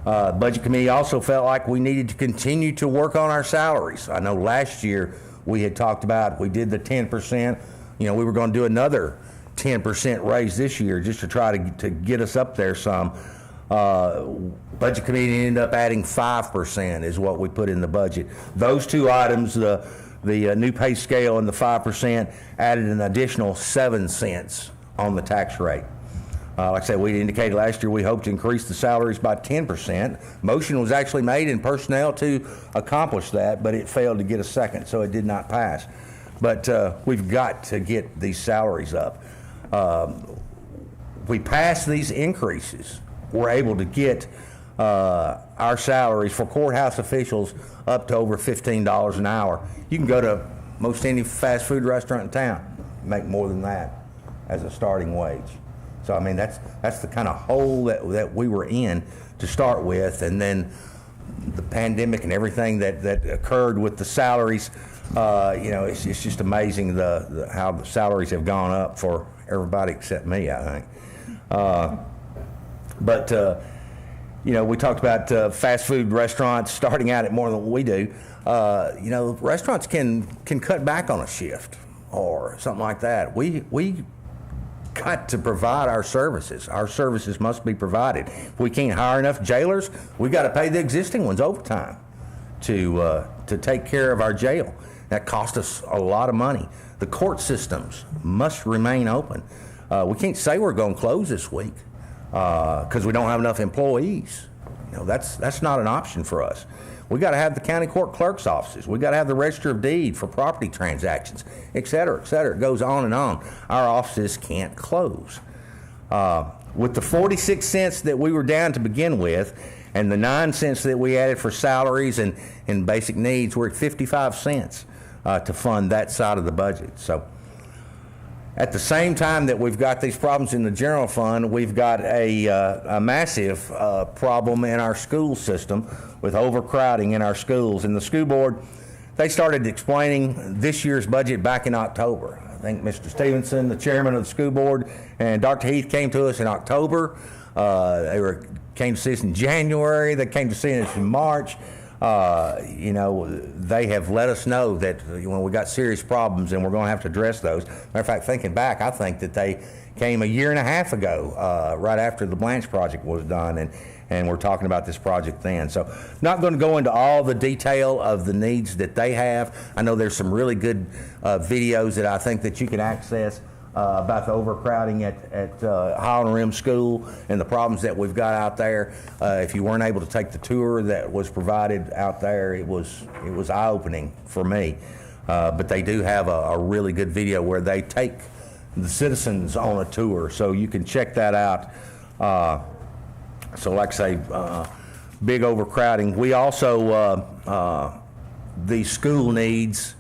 Budget Committee also felt like we needed to continue to work on our salaries. I know last year we had talked about, we did the 10%, we were going to do another 10% raise this year just to try to get us up there some. Budget Committee ended up adding 5% is what we put in the budget. Those two items, the new pay scale and the 5%, added an additional 7 cents on the tax rate. Like I said, we indicated last year we hoped to increase the salaries by 10%. Motion was actually made in personnel to accomplish that, but it failed to get a second, so it did not pass. But we've got to get these salaries up. We passed these increases. We're able to get our salaries for courthouse officials up to over $15 an hour. You can go to most any fast food restaurant in town, make more than that as a starting wage. So I mean, that's the kind of hole that we were in to start with, and then the pandemic and everything that occurred with the salaries. It's just amazing how the salaries have gone up for everybody except me, I think. We talked about fast food restaurants starting out at more than we do. Restaurants can cut back on a shift or something like that. We got to provide our services. Our services must be provided. If we can't hire enough jailers, we got to pay the existing ones overtime to take care of our jail. That cost us a lot of money. The court systems must remain open. We can't say we're going to close this week because we don't have enough employees. That's not an option for us. We got to have the county court clerk's offices. We got to have the register of deed for property transactions, et cetera, et cetera. It goes on and on. Our offices can't close. With the 46 cents that we were down to begin with, and the 9 cents that we added for salaries and basic needs, we're at 55 cents to fund that side of the budget. So at the same time that we've got these problems in the general fund, we've got a massive problem in our school system with overcrowding in our schools. And the school board, they started explaining this year's budget back in October. I think Mr. Stevenson, the chairman of the school board, and Dr. Heath came to us in October. Came to see us in January. They came to see us in March. They have let us know that we got serious problems and we're going to have to address those. Matter of fact, thinking back, I think that they came a year and a half ago, right after the Blanche project was done, and we're talking about this project then. So not going to go into all the detail of the needs that they have. I know there's some really good videos that I think that you can access about the overcrowding at Highland Rim School and the problems that we've got out there. If you weren't able to take the tour that was provided out there, it was eye-opening for me. But they do have a really good video where they take the citizens on a tour, so you can check that out. So like I say, big overcrowding. We also, the school needs,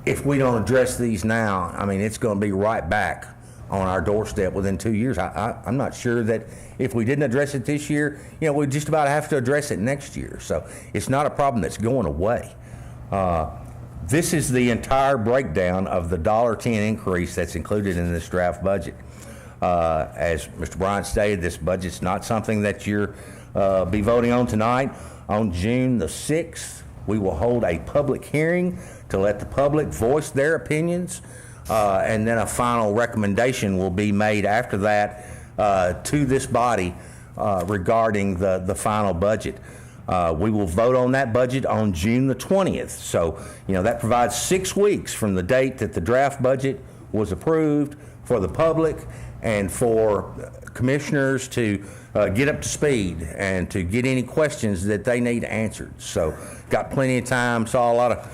if we don't address these now, I mean, it's going to be right back on our doorstep within 2 years. I'm not sure that if we didn't address it this year, we just about have to address it next year. So it's not a problem that's going away. This is the entire breakdown of the $1.10 increase that's included in this draft budget. As Mr. Bryant stated, this budget's not something that you're be voting on tonight. On June the 6th, we will hold a public hearing to let the public voice their opinions, and then a final recommendation will be made after that to this body regarding the final budget. We will vote on that budget on June the 20th. So, that provides 6 weeks from the date that the draft budget was approved for the public and for commissioners to get up to speed and to get any questions that they need answered. So, got plenty of time. Saw a lot of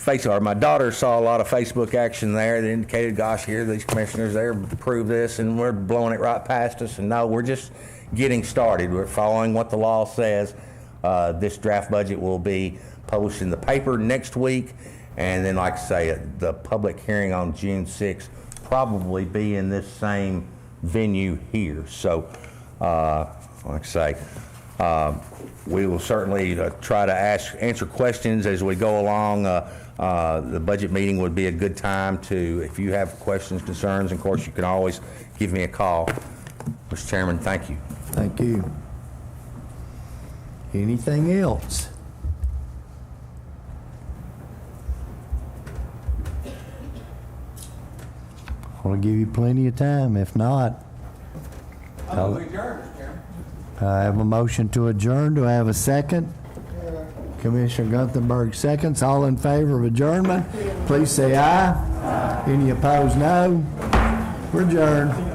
my daughter saw a lot of Facebook action there that indicated, gosh, here these commissioners, they're approve this and we're blowing it right past us. And no, we're just getting started. We're following what the law says. This draft budget will be published in the paper next week. And then, like I say, the public hearing on June 6th probably be in this same venue here. So, like I say, we will certainly try to answer questions as we go along. The budget meeting would be a good time to, if you have questions, concerns, and of course you can always give me a call. Mr. Chairman, thank you. Thank you. Anything else? I want to give you plenty of time. If not, I have a motion to adjourn. Do I have a second? Commissioner Gunthenberg seconds. All in favor of adjournment, please say aye. Any opposed, no. We're adjourned.